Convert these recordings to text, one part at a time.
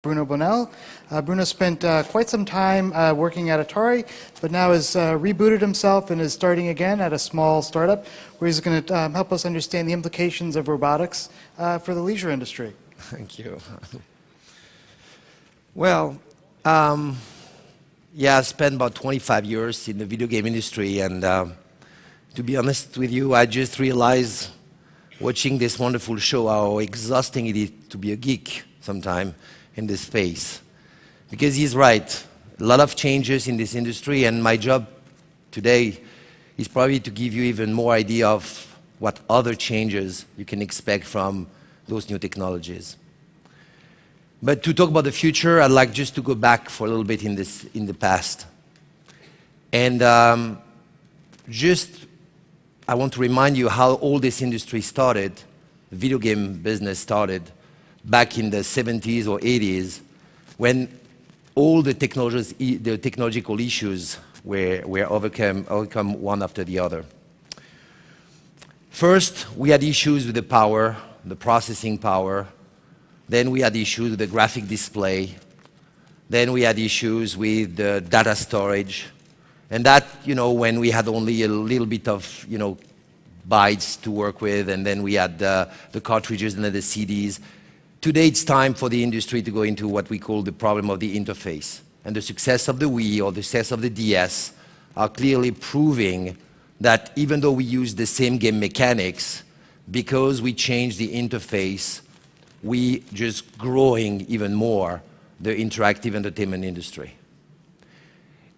Bruno Bonnell. Bruno spent quite some time working at Atari, but now has rebooted himself and is starting again at a small startup where he's going to help us understand the implications of robotics for the leisure industry. Thank you. Well, yeah, I've spent about 25 years in the video game industry, and to be honest with you, I just realized watching this wonderful show how exhausting it is to be a geek sometime in this space. Because he's right, a lot of changes in this industry, and my job today is probably to give you even more idea of what other changes you can expect from those new technologies. But to talk about the future, I'd like just to go back for a little bit in the past. And I want to remind you how all this industry started, the video game business started back in the 70s or 80s, when all the technological issues were overcome one after the other. First, we had issues with the power, the processing power. Then we had issues with the graphic display. Then we had issues with the data storage. And that, when we had only a little bit of, bytes to work with, and then we had the cartridges and then the CDs. Today, it's time for the industry to go into what we call the problem of the interface. And the success of the Wii or the success of the DS are clearly proving that even though we use the same game mechanics, because we change the interface, we just growing even more the interactive entertainment industry.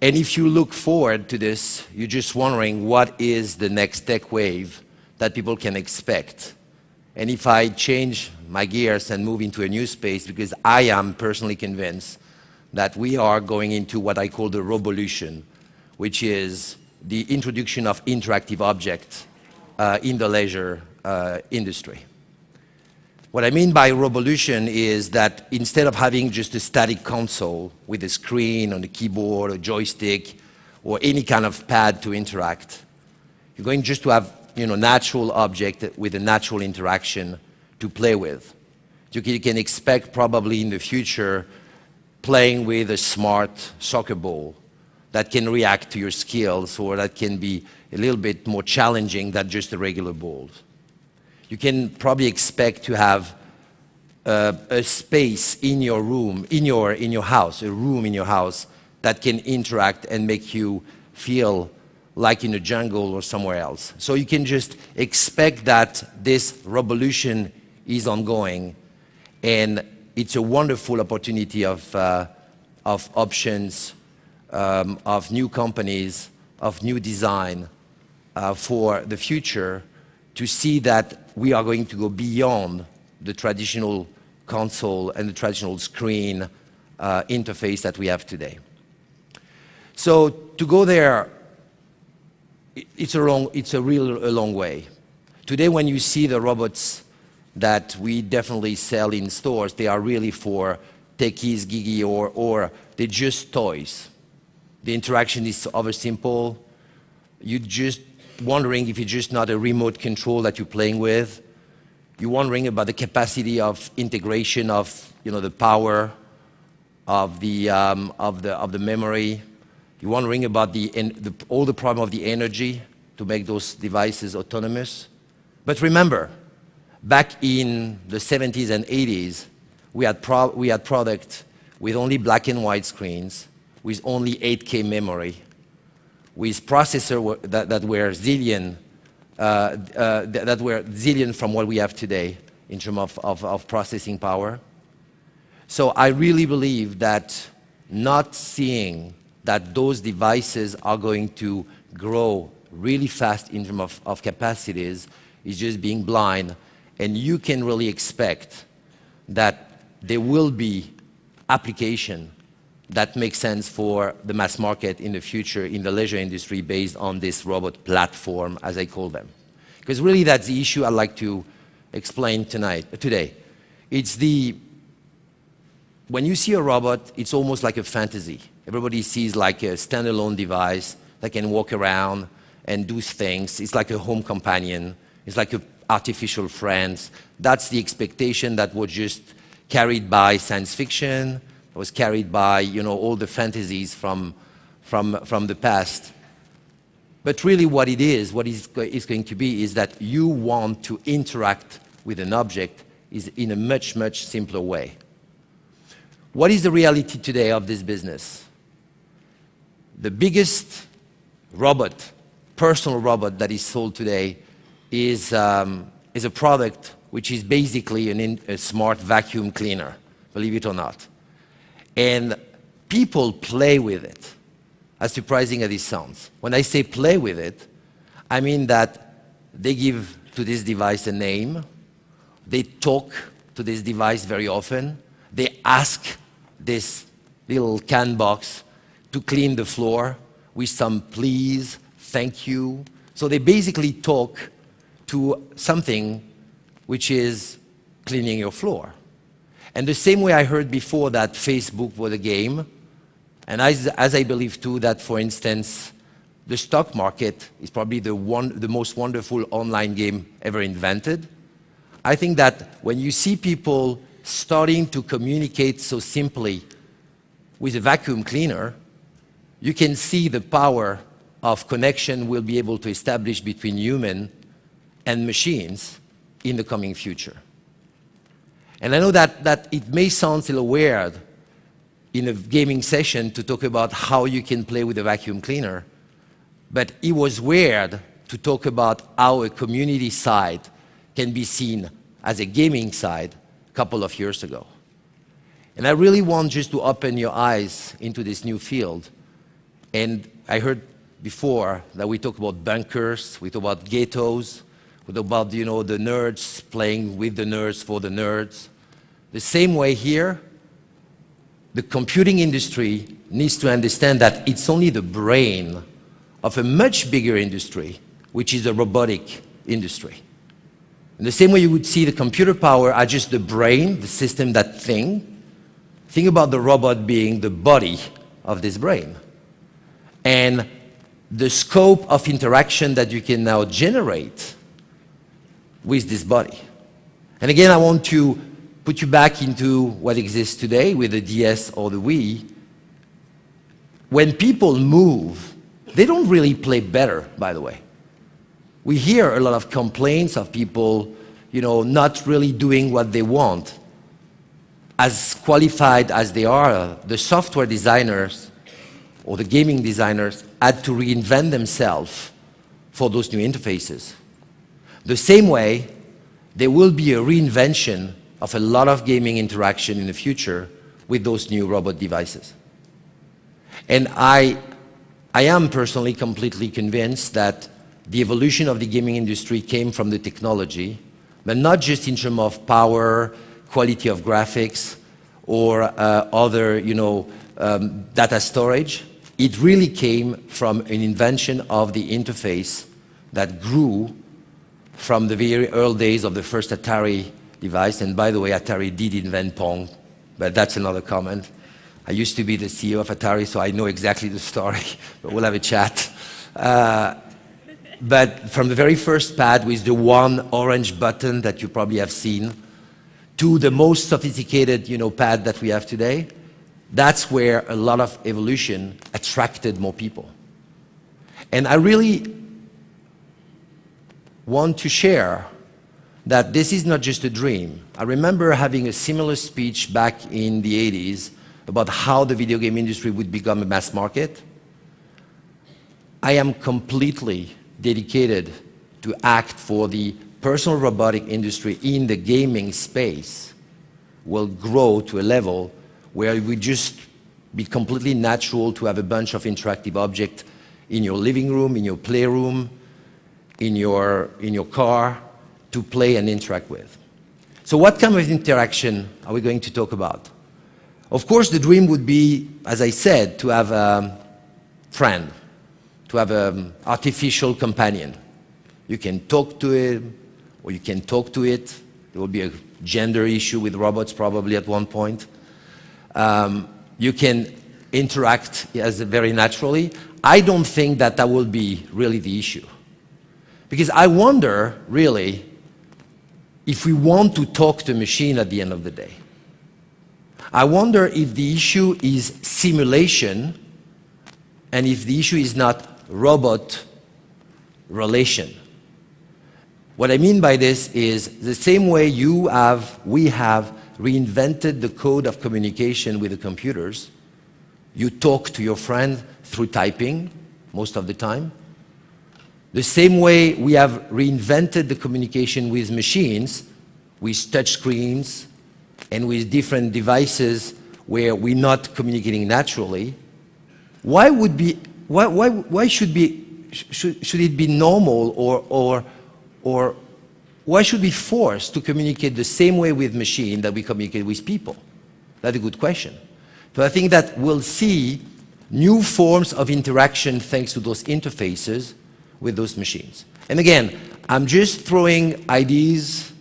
And if you look forward to this, you're just wondering what is the next tech wave that people can expect. And if I change my gears and move into a new space, because I am personally convinced that we are going into what I call the robovolution, which is the introduction of interactive objects in the leisure industry. What I mean by robovolution is that instead of having just a static console with a screen on the keyboard, a joystick, or any kind of pad to interact, you're going just to have natural object with a natural interaction to play with. You can expect probably in the future playing with a smart soccer ball that can react to your skills, or that can be a little bit more challenging than just a regular ball. You can probably expect to have a space in your room, in your house, a room in your house that can interact and make you feel like in a jungle or somewhere else. So you can just expect that this revolution is ongoing, and it's a wonderful opportunity of options, of new companies, of new design for the future, to see that we are going to go beyond the traditional console and the traditional screen interface that we have today. So to go there, it's a long way. Today, when you see the robots that we definitely sell in stores, they are really for techies, geeky, or they're just toys. The interaction is oversimple. You're just wondering if it's just not a remote control that you're playing with. You're wondering about the capacity of integration of the power of the memory. You're wondering about all the problem of the energy to make those devices autonomous. But remember, back in the 70s and 80s, we had product with only black and white screens, with only 8K memory, with processors that were zillion from what we have today in terms of processing power. So I really believe that not seeing that those devices are going to grow really fast in terms of capacities is just being blind, and you can really expect that there will be application that makes sense for the mass market in the future in the leisure industry based on this robot platform, as I call them. Because really that's the issue I'd like to explain today. When you see a robot, it's almost like a fantasy. Everybody sees like a standalone device that can walk around and do things. It's like a home companion. It's like an artificial friend. That's the expectation that was just carried by science fiction, it was carried by, all the fantasies from the past. But really what it is, what is going to be, is that you want to interact with an object is in a much, much simpler way. What is the reality today of this business? The biggest robot, personal robot that is sold today is a product which is basically a smart vacuum cleaner, believe it or not. And people play with it, as surprising as it sounds. When I say play with it, I mean that they give to this device a name, they talk to this device very often, they ask this little can box to clean the floor with some please, thank you. So they basically talk to something which is cleaning your floor. And the same way I heard before that Facebook was a game, and as I believe too that, for instance, the stock market is probably the most wonderful online game ever invented. I think that when you see people starting to communicate so simply with a vacuum cleaner, you can see the power of connection we'll be able to establish between human and machines in the coming future. And I know that it may sound a little weird in a gaming session to talk about how you can play with a vacuum cleaner, but it was weird to talk about how a community side can be seen as a gaming side a couple of years ago. And I really want just to open your eyes into this new field. And I heard before that we talk about bunkers, we talk about ghettos, we talk about, the nerds playing with the nerds for the nerds. The same way here, the computing industry needs to understand that it's only the brain of a much bigger industry, which is the robotic industry. In the same way you would see the computer power as just the brain, the system, that thing, think about the robot being the body of this brain. And the scope of interaction that you can now generate with this body. And again, I want to put you back into what exists today with the DS or the Wii. When people move, they don't really play better, by the way. We hear a lot of complaints of people, not really doing what they want. As qualified as they are, the software designers or the gaming designers had to reinvent themselves for those new interfaces. The same way, there will be a reinvention of a lot of gaming interaction in the future with those new robot devices. And I am personally completely convinced that the evolution of the gaming industry came from the technology, but not just in terms of power, quality of graphics, or other, data storage. It really came from an invention of the interface that grew from the very early days of the first Atari device. And by the way, Atari did invent Pong, but that's another comment. I used to be the CEO of Atari, so I know exactly the story, but we'll have a chat. But from the very first pad with the one orange button that you probably have seen, to the most sophisticated, pad that we have today, that's where a lot of evolution attracted more people. And I really want to share that this is not just a dream. I remember having a similar speech back in the 80s about how the video game industry would become a mass market. I am completely dedicated to act for the personal robotic industry in the gaming space will grow to a level where it would just be completely natural to have a bunch of interactive objects in your living room, in your playroom, in your car, to play and interact with. So what kind of interaction are we going to talk about? Of course, the dream would be, as I said, to have a friend, to have an artificial companion. You can talk to it, or you can talk to it. There will be a gender issue with robots probably at one point. You can interact as very naturally. I don't think that will be really the issue. Because I wonder, really, if we want to talk to a machine at the end of the day. I wonder if the issue is simulation and if the issue is not robot relation. What I mean by this is the same way we have reinvented the code of communication with the computers. You talk to your friend through typing most of the time. The same way we have reinvented the communication with machines, with touch screens and with different devices where we're not communicating naturally. Why should it be normal or why should we be forced to communicate the same way with machine that we communicate with people? That's a good question. So I think that we'll see new forms of interaction thanks to those interfaces with those machines. And again, I'm just throwing ideas,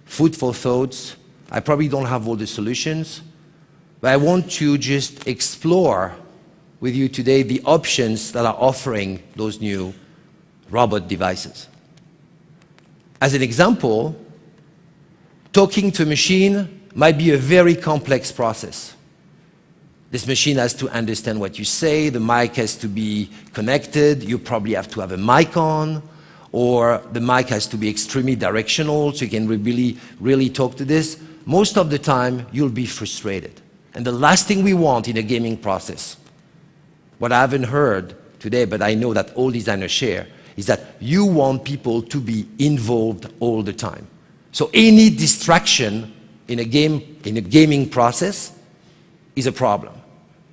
food for thoughts. I probably don't have all the solutions, but I want to just explore with you today the options that are offering those new robot devices. As an example, talking to a machine might be a very complex process. This machine has to understand what you say, the mic has to be connected, you probably have to have a mic on, or the mic has to be extremely directional so you can really talk to this. Most of the time, you'll be frustrated. And the last thing we want in a gaming process, what I haven't heard today, but I know that all designers share, is that you want people to be involved all the time. So any distraction in a gaming process is a problem.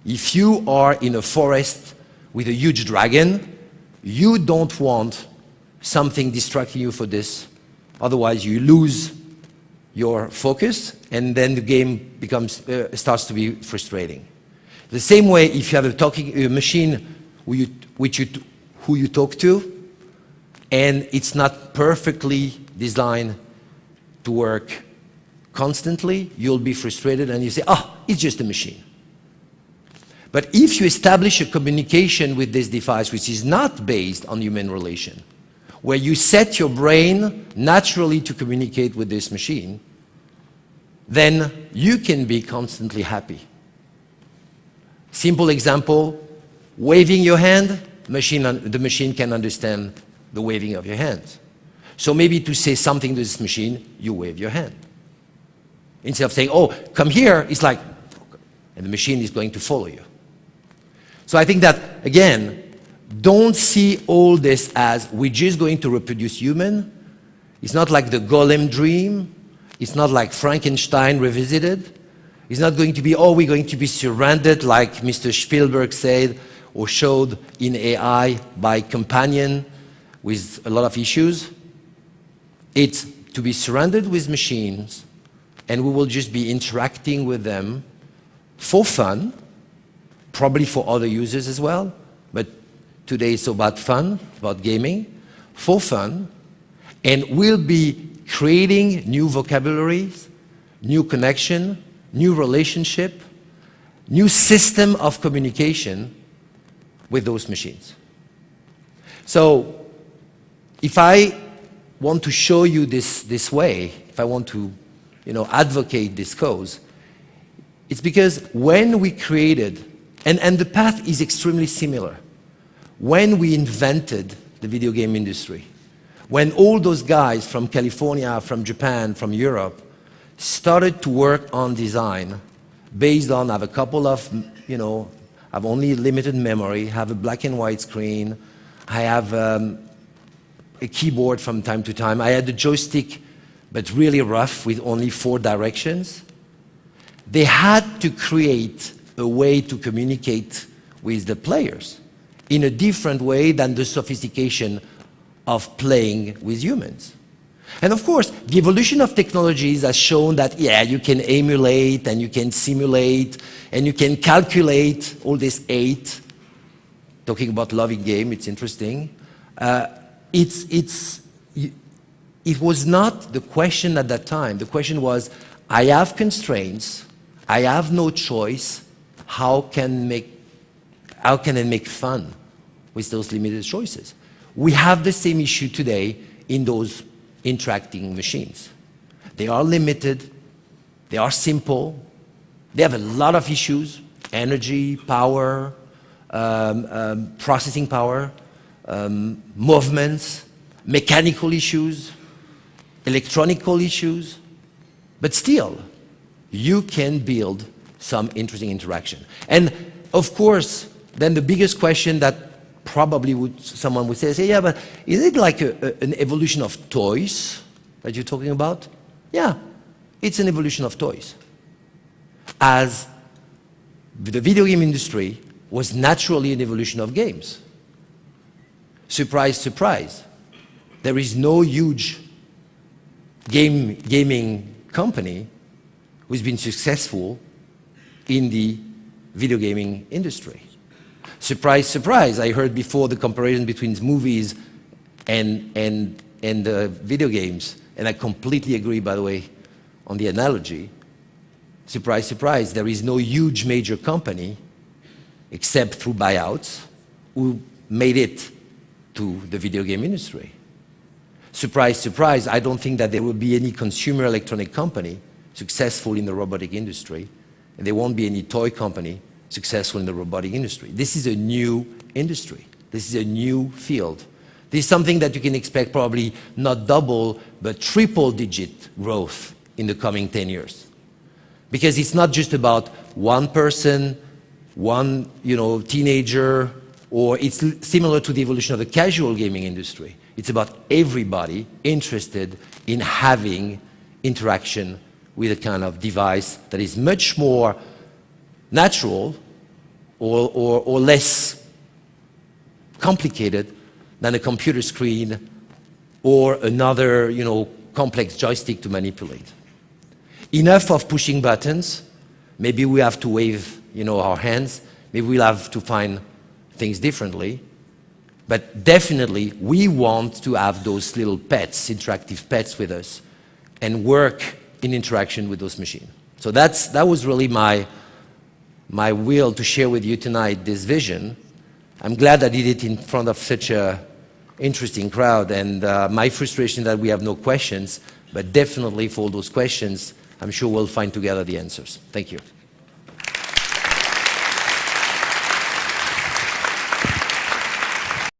If you are in a forest with a huge dragon, you don't want something distracting you for this. Otherwise, you lose your focus, and then the game starts to be frustrating. The same way, if you have a machine who you talk to, and it's not perfectly designed to work constantly, you'll be frustrated and you say, it's just a machine. But if you establish a communication with this device which is not based on human relation, where you set your brain naturally to communicate with this machine, then you can be constantly happy. Simple example, waving your hand, the machine can understand the waving of your hands. So maybe to say something to this machine, you wave your hand. Instead of saying, come here, it's like, and the machine is going to follow you. So I think that, again, don't see all this as we're just going to reproduce human. It's not like the Golem dream. It's not like Frankenstein revisited. It's not going to be, we're going to be surrounded like Mr. Spielberg said or showed in AI by companion with a lot of issues. It's to be surrounded with machines, and we will just be interacting with them for fun, probably for other users as well, but today it's about fun, about gaming, for fun, and we'll be creating new vocabularies, new connection, new relationship, new system of communication with those machines. So if I want to show you this way, if I want to advocate this cause, it's because when we created, and the path is extremely similar, when we invented the video game industry, when all those guys from California, from Japan, from Europe, started to work on design based on, I have a couple of, I have only limited memory, have a black and white screen, I have a keyboard from time to time, I had a joystick, but really rough with only 4 directions. They had to create a way to communicate with the players in a different way than the sophistication of playing with humans. And of course, the evolution of technologies has shown that, you can emulate and you can simulate and you can calculate all this 8. Talking about loving game, it's interesting. It was not the question at that time. The question was, I have constraints, I have no choice, how can I make fun with those limited choices? We have the same issue today in those interacting machines. They are limited, they are simple, They have a lot of issues: energy, power, processing power, movements, mechanical issues, electronical issues. But still, you can build some interesting interaction. And of course, then the biggest question that probably someone would say, yeah, but is it like an evolution of toys that you're talking about? Yeah, it's an evolution of toys. As the video game industry was naturally an evolution of games. Surprise, surprise. There is no huge gaming company who's been successful in the video gaming industry. Surprise, surprise. I heard before the comparison between movies and video games, and I completely agree, by the way, on the analogy. Surprise, surprise. There is no huge major company, except through buyouts, who made it to the video game industry. Surprise, surprise. I don't think that there will be any consumer electronic company successful in the robotic industry, and there won't be any toy company successful in the robotic industry. This is a new industry. This is a new field. This is something that you can expect probably not double, but triple-digit growth in the coming 10 years. Because it's not just about one person, one teenager, or it's similar to the evolution of the casual gaming industry. It's about everybody interested in having interaction with a kind of device that is much more natural or less complicated than a computer screen or another complex joystick to manipulate. Enough of pushing buttons. Maybe we have to wave our hands. Maybe we'll have to find things differently. But definitely, we want to have those little pets, interactive pets with us, and work in interaction with those machines. So that was really my will to share with you tonight this vision. I'm glad I did it in front of such an interesting crowd, and my frustration that we have no questions, but definitely for all those questions, I'm sure we'll find together the answers. Thank you.